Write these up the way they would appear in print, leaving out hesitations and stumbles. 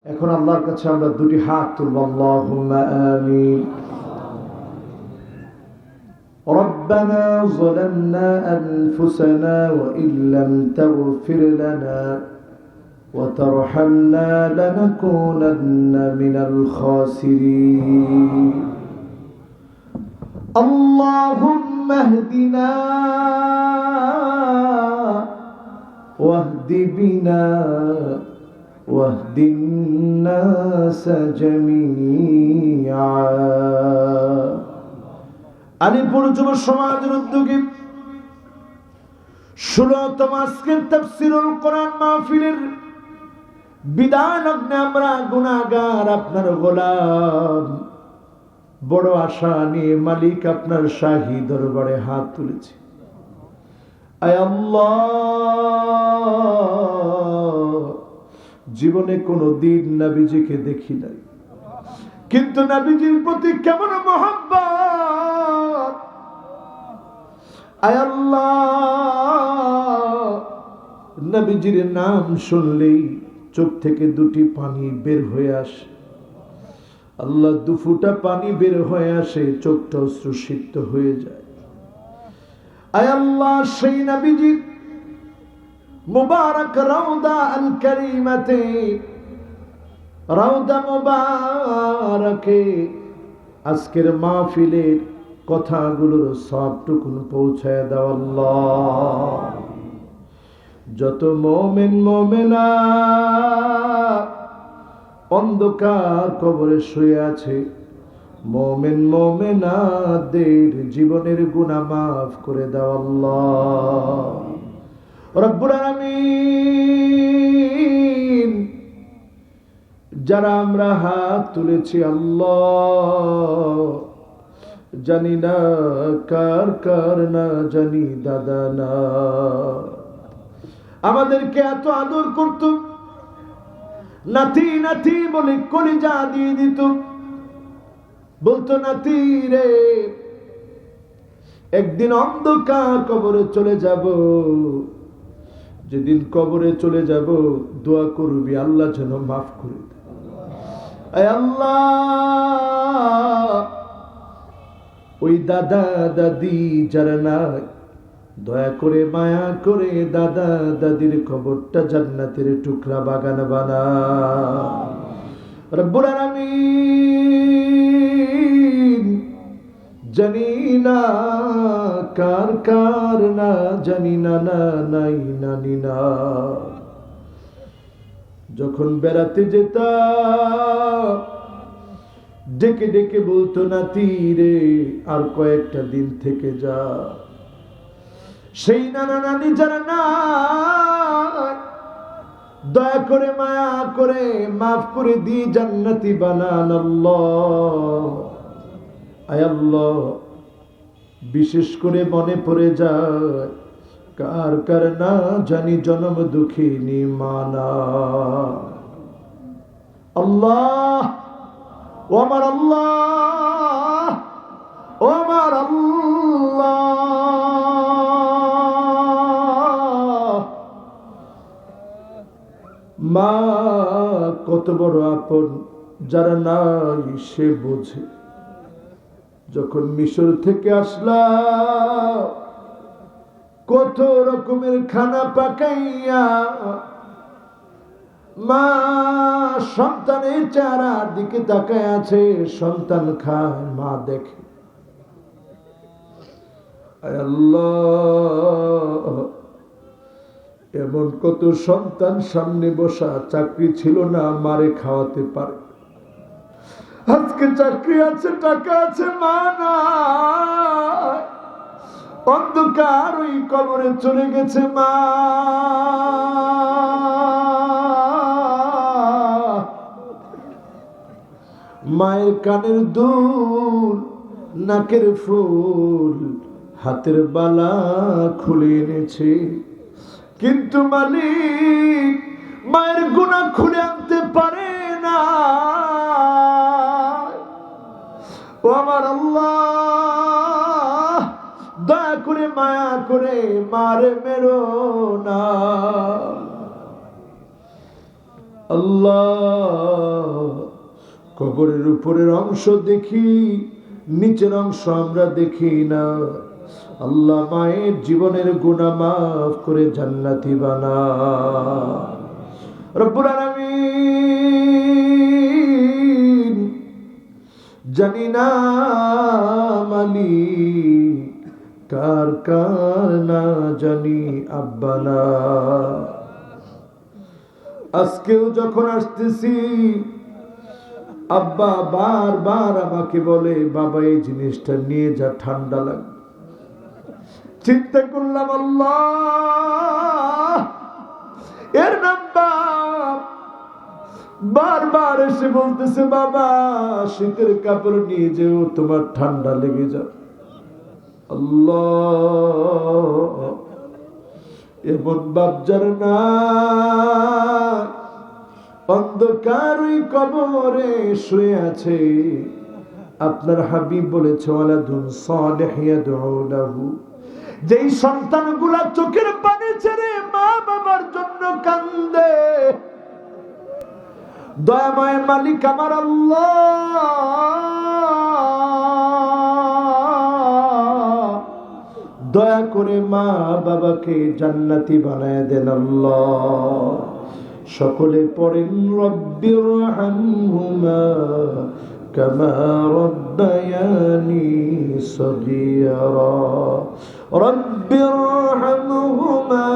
এখন আল্লাহর কাছে আমরা দুটি হাত তুলব আল্লাহুম্মা আমিন ربنا ظلمنا أنفسنا وإن لم تغفر لنا وترحمنا لنكونن من الخاسرين اللهم اهدنا واهد بنا واهد الناس جميعا আলিপুর যুব সমাজের উদ্যোগে 16তম আজকের তাফসীরুল কোরআন মাহফিলের বিদায় লগ্নে আমরা গুনাহগার আপনার গোলাম বড় আশা নিয়ে মালিক আপনার শাহী দরবারে হাত তুলেছি। আয় আল্লাহ, জীবনে কোনো দিন নবীজিকে দেখি নাই, কিন্তু নবীজির প্রতি কেমন মহব্বত। আয় আল্লাহ, নবীজির নাম শুনলেই চোখ থেকে দুটি পানি বের হয়ে আসে। আল্লাহ, দুফুটা পানি বের হয়ে আসে, চোখটা অশ্রুসিক্ত হয়ে যায়। আয় আল্লাহ, সেই নবীজির মুবারক রাউদা আল কারীমাতে, রাউদা মুবারকে আজকের মাহফিলের কথাগুলোর সবটুকুন পৌঁছায় দাও আল্লাহ। যত মুমিন মুমিনা অন্ধকার কবরে শুয়ে আছে, মুমিন মুমিনাদের জীবনের গুনাহ মাফ করে দাও আল্লাহ রব্বুল আলামিন। যারা আমরা হাত তুলেছি আল্লাহ, জানি না কার কার না জানি দাদা না, আমাদেরকে এত আদর করত, নাতি নাতি বলে কলিজা দিয়ে দিত, বলতো নাতি রে একদিন অন্ধকার কবরে চলে যাব, যেদিন কবরে চলে যাব দোয়া করবি আল্লাহ যেন মাফ করে দেয়। আয় আল্লাহ, ওই দাদা দাদি যারা নাই, দয়া করে মায়া করে দাদা দাদির কবরটা জান্নাতের টুকরা বাগান বানা রব্বুল আলামিন। জানি না কার কার না জানি না না নাই নানি না, যখন বেড়াতে যেতাম ডেকে ডেকে বলতো নাতি রে আর কয়েকটা দিন থেকে যা। সেই নানা নানি যারা না, দয়া করে মায়া করে মাফ করে দি জান্নাতি বানান আল্লাহ। আয় আল্লাহ, বিশেষ করে মনে পড়ে যায় কার কার না জানি জনম দুঃখিনী মানা। আল্লাহ, ও আমার আল্লাহ, ও আমার আল্লাহ, মা কত বড় আপন, যারা নাই সে বোঝে। যখন মিশর থেকে আসলাম কত রকমের খানা পাকাইয়া মা সন্তানের চেহারার দিকে তাকায় আছে, সন্তান খায় মা দেখে। আল্লাহ, এমন কত সন্তান সামনে বসা, চাকরি ছিল না মারে খাওয়াতে পারে, আজকে চাকরি আছে টাকা আছে মা নাই, অন্ধকার ওই কবরে চলে গেছে মা। মায়ের কানের দুল, নাকের ফুল, হাতের বালা খুলে এনেছে, কিন্তু মালিক মায়ের গুনাহ খুলে আনতে পারে না। ও আমার আল্লাহ, দয়া করে মায়া করে মারে মেরো না। আল্লাহ, কবরের উপরের অংশ দেখি, নিচের অংশ আমরা দেখি না। আল্লাহ, মায়ের জীবনের গুনাহ মাফ করে জান্নাতি বানা। রব্বুল আলামিন, জানি না মালিক কার কার না জানি আব্বানা। আজকেও যখন আসতেছি, আব্বা বারবার আমাকে বলে, বাবা এই জিনিসটা নিয়ে যা, ঠান্ডা লাগবে। চিন্তা করলাম, আল্লাহ এর নাম বাপ, বারবার এসে বলতেছে, বাবা শীতের কাপড় নিয়ে যেও, তোমার ঠান্ডা লেগে যাবে। আল্লাহ, এমন বাপ যার না, অন্ধকার ওই কবরে শুয়ে আছে। আপনার হাবিব বলেছে, ওয়ালাদুন সালিহ ইয়াদউ লাহু, যেই সন্তানগুলা চোখের পানি ছেড়ে মা বাবার জন্য কান্দে, দয়াময় মালিক আমার আল্লাহ, দয়া করে মা বাবাকে জান্নাতি বানায় দেন আল্লাহ। সকলে পড়েন, রব্বিরহামহুমা কামা রাব্বায়ানি সগীরা, রব্বিরহামহুমা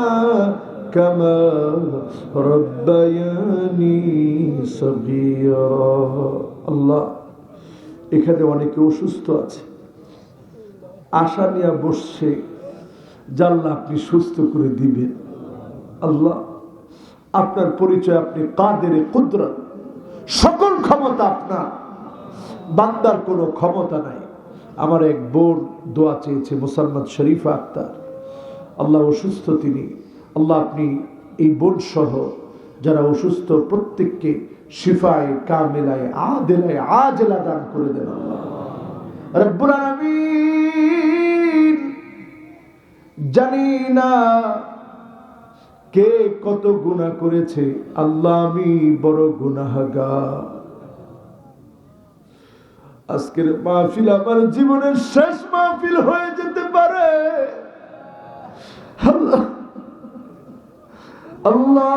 কামা রাব্বায়ানি সগীরা। আল্লাহ, এখানে অনেকে অসুস্থ আছে, আশা নিয়ে বসছে, জানলা আপনি সুস্থ করে দিবেন। আল্লাহ, আপনার পরিচয়, আপনি কাদের কুদরত, সকল ক্ষমতা আপনার, বান্দার কোনো ক্ষমতা নাই। আমার এক বোন দোয়া চেয়েছে, মুসলমান শরীফা আক্তার, আল্লাহ অসুস্থ তিনি। আল্লাহ, আপনি এই বোন সহ যারা অসুস্থ প্রত্যেককে শিফায়ে কামিলায় আদিলায় আজলা দান করে দেন আল্লাহ রব্বুল আলামিন। জানি না কে কত গুনাহ করেছে, আল্লাহ আমি বড় গুনাহগার। আজকের মাহফিল আমার জীবনের শেষ মাহফিল হয়ে যেতে পারে। আল্লাহ আল্লাহ,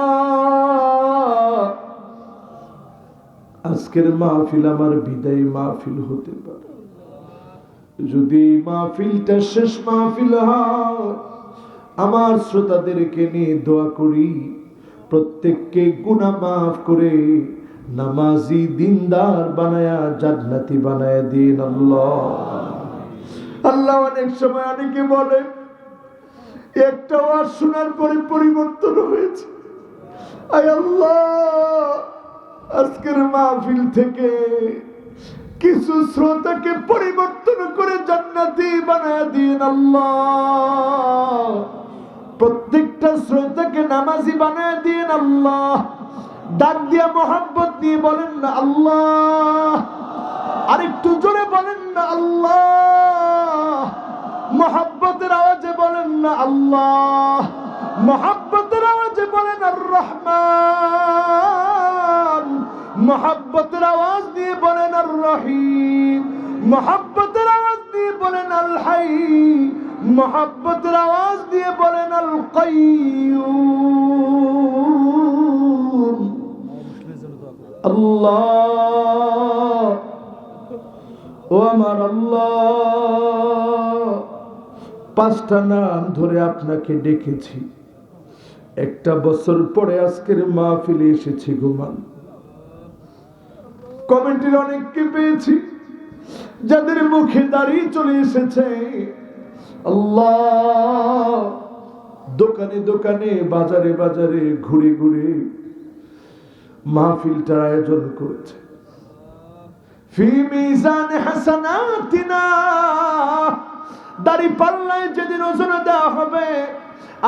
আজকের মাহফিল আমার বিদায় মাহফিল হতে পারে। যদি মাহফিলটা শেষ মাহফিল হয়, আমার শ্রোতাদেরকে নিয়ে দোয়া করি, প্রত্যেককে গুনাহ মাফ করে নামাজি দিনদার বানায়া জান্নাতি বানায়া দিন আল্লাহ। আল্লাহ, অনেক সময় অনেকে বলে একটা ওয়াজ শোনার পরে পরিবর্তন হয়েছে। আয় আল্লাহ, আজকের মাহফিল থেকে কিছু শ্রোতাকে পরিবর্তন করে জান্নাতি বানায়া দিন আল্লাহ। প্রত্যেকটা শ্রোতাকে নামাজি বানায়া দিন আল্লাহ। ডাক দিয়া মোহাব্বত দিয়ে বলেন না আল্লাহ, আরেকটু জোরে বলেন না আল্লাহ, মোহাব্বতের আওয়াজে বলেন না আল্লাহ, মোহাব্বতের আওয়াজে বলেন আর রহমান, মোহাব্বতের আওয়াজ দিয়ে বলেন আর রহিম, মোহাব্বতের আওয়াজ দিয়ে বলেন আল হাই, মোহাব্বতের আওয়াজ দিয়ে বলেন আল কাইয়ুম। আল্লাহ, ও আমার আল্লাহ, পাঁচটা নাম ধরে আপনাকে ডেকেছি, একটা বছর পরে আজকের মাহফিলে এসেছি ঘুমান। কমিটির অনেককে পেয়েছি যাদের মুখে দাঁড়িয়ে চলে এসেছে। আল্লাহ, দোকানে দোকানে বাজারে বাজারে ঘুরে ঘুরে মাহফিলটার আয়োজন করেছে। ফি মিজান হাসানাতিনা, দাড়ি পাল্লায় যেদিন ওজন দেওয়া হবে,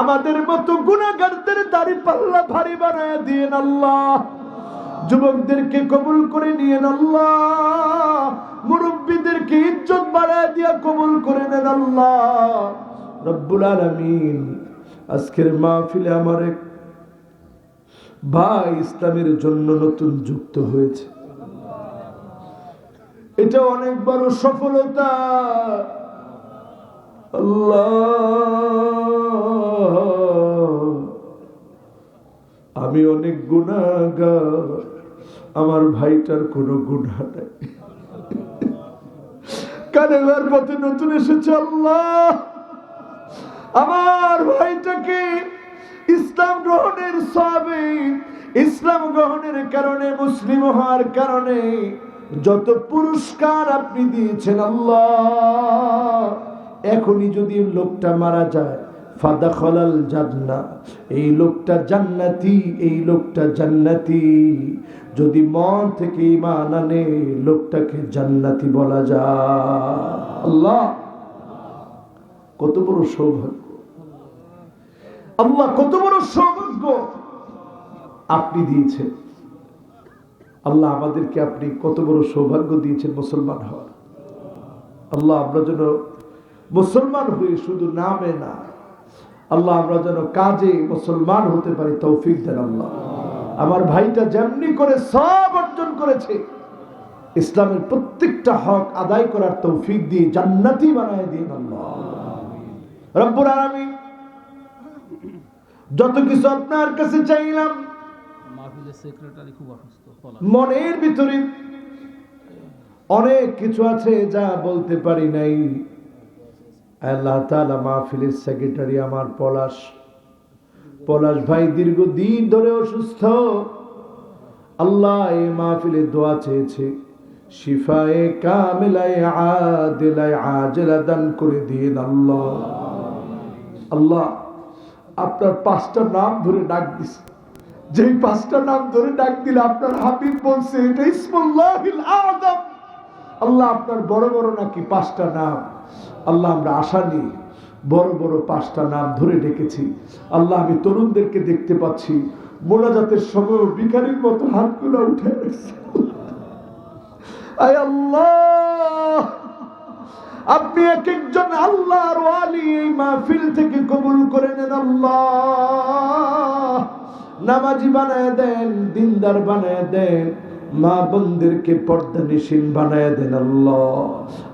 আমাদের মতো গুনাহগারদের দাড়ি পাল্লা ভারী বানায় দিয়েন আল্লাহ। যুবকদেরকে কবুল করে নিয়েন আল্লাহ, মুরব্বীদেরকে ইজ্জত বাড়ায় দিয়া কবুল করে নেন আল্লাহ রব্বুল আলামিন। আজকের মাহফিলে আমার এক ভাই ইসলামের জন্য নতুন যুক্ত হয়েছে, এটা অনেক বড় সফলতা। আল্লাহ, আমি অনেক গুনাহগার, আমার ভাইটার কোনো গুনাহ নাই, কালেমার পথে নতুন এসেছে। আল্লাহ, আমার ভাইটাকে ইসলাম গ্রহণের সওয়াবে, ইসলাম গ্রহণের কারণে, মুসলিম হওয়ার কারণে যত পুরস্কার আপনি দিয়েছেন আল্লাহ, এখনই যদি লোকটা মারা যায়, ফাদাখালাল জান্নাহ, এই লোকটা জান্নাতি, এই লোকটা জান্নাতি। যদি মন থেকে ঈমান আনে, লোকটাকে জান্নাতি বলা যায়। আল্লাহ, কত বড় সৌভাগ্য! আল্লাহ, কত বড় সৌভাগ্য আপনি দিয়েছেন। আল্লাহ, আমাদেরকে আপনি কত বড় সৌভাগ্য দিয়েছেন মুসলমান হওয়ার। আল্লাহ, আমরা যেন মুসলমান হয়ে শুধু নামে না, আল্লাহ আমরা যেন কাজে মুসলমান হতে পারি, তৌফিক দেন আল্লাহ। আমার ভাইটা যেমনি করে সব অর্জন করেছে, ইসলামের প্রত্যেকটা হক আদায় করার তৌফিক দিয়ে জান্নাতি বানায় দিন আল্লাহ রব্বুল আলামিন। যত কিছু আপনার কাছে চাইলাম, মনের ভিতরে অনেক কিছু আছে যা বলতে পারি নাই। আল্লাহ তাআলা মাহফিলের সেক্রেটারি আমার পলাশ ভাই দীর্ঘদিন ধরে অসুস্থ। আল্লাহ এই মাহফিলে দোয়া চেয়েছে, শিফায়ে কামিলায়ে আদিলায়ে আজলা দান করে দিন আল্লাহ। আল্লাহ, আপনার 5টা নাম ধরে ডাক দিছে, যেই 5টা নাম ধরে ডাক দিলে আপনার হাবিব বলছে এটা ইসমুল্লাহিল আযম। আল্লাহ, আপনার বড় বড় নাকি 5টা নাম। আল্লাহ, আমরা আশা নিয়ে বড় বড় 5টা নাম ধরে ডেকেছি। আল্লাহ, আমি তরুণদেরকে দেখতে পাচ্ছি মোনাজাতের সময় ভিখারির মতো হাতগুলো উঠে গেছে। আয় আল্লাহ, আপনি এক একজন আল্লাহর ওয়ালি এই মাহফিল থেকে কবুল করে নেন আল্লাহ। নামাজি বানায় দেন, দিনদার বানায় দেন, মা বোনদেরকে পর্দানিশীল বানায় দেন আল্লাহ।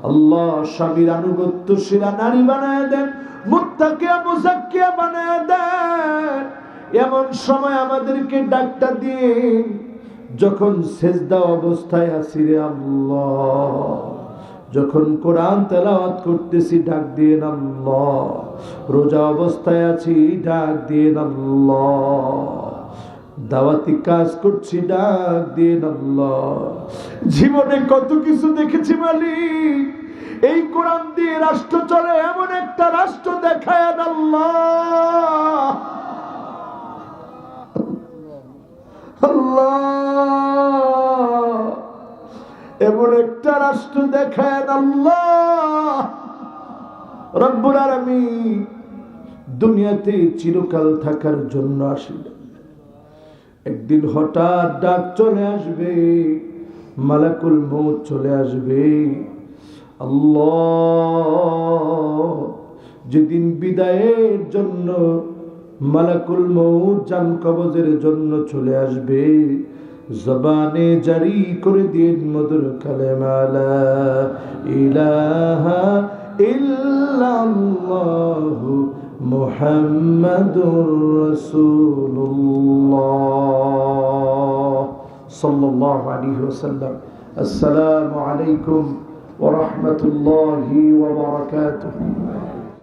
আল্লাহ, স্বামীর আনুগত্যশীলা নারী বানায় দেন, মুত্তাকিয়া মুযাক্কিয়া বানায় দেন। এমন সময় আমাদেরকে ডাকটা দিন যখন সেজদা অবস্থায় আছি রে আল্লাহ, যখন কোরআন তেলাওয়াত করতেছি ডাক দিয়েন আল্লাহ, রোজা অবস্থায় আছি ডাক দিয়েন আল্লাহ, দাওয়াতি কাজ করছি ডাক দিয়েন আল্লাহ। জীবনে কত কিছু দেখেছি মালিক, এই কোরআন দিয়ে রাষ্ট্র চলে এমন একটা রাষ্ট্র দেখায় আল্লাহ। আল্লাহ, এমন একটা রাষ্ট্র দেখায় আল্লাহ রব্বুল আলামিন। দুনিয়াতে চিরকাল থাকার জন্য আসিলেন, একদিন হঠাৎ ডাক চলে আসবে, মালাকুল মউত চলে আসবে। আল্লাহ, যেদিন বিদায়ের জন্য মালাকুল মউত জান কবজের জন্য চলে আসবে, জবানে জারি করে দিন মধুর কালেমা লা ইলাহা ইল্লাল্লাহু মুহাম্মাদুর রাসূলুল্লাহ সাল্লাল্লাহু আলাইহি ওয়াসাল্লাম। আসসালামু আলাইকুম ওয়া রাহমাতুল্লাহি ওয়া বারাকাতুহু।